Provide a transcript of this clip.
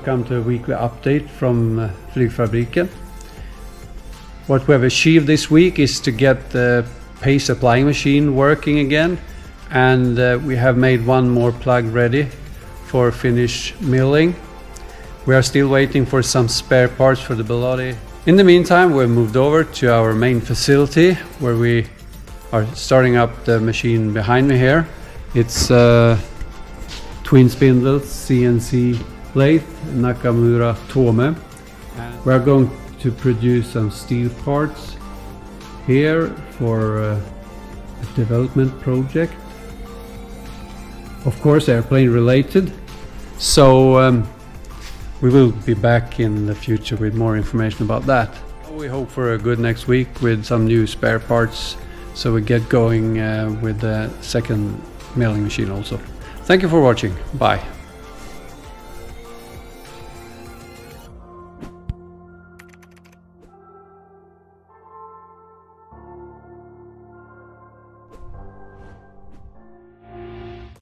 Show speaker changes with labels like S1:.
S1: welcome to a weekly update from Flygfabriken. What we have achieved this week is to get the paste applying machine working again, and we have made one more plug ready for finish milling. We are still waiting for some spare parts for the body. In the meantime, we've moved over to our main facility where we are starting up the machine behind me here. It's twin spindles, CNC lathe, Nakamura Tome. We are going to produce some steel parts here for a development project. Of course, airplane related. So we will be back in the future with more information about that. We hope for a good next week with some new spare parts, so we get going with the second milling machine also. Thank you for watching. Bye.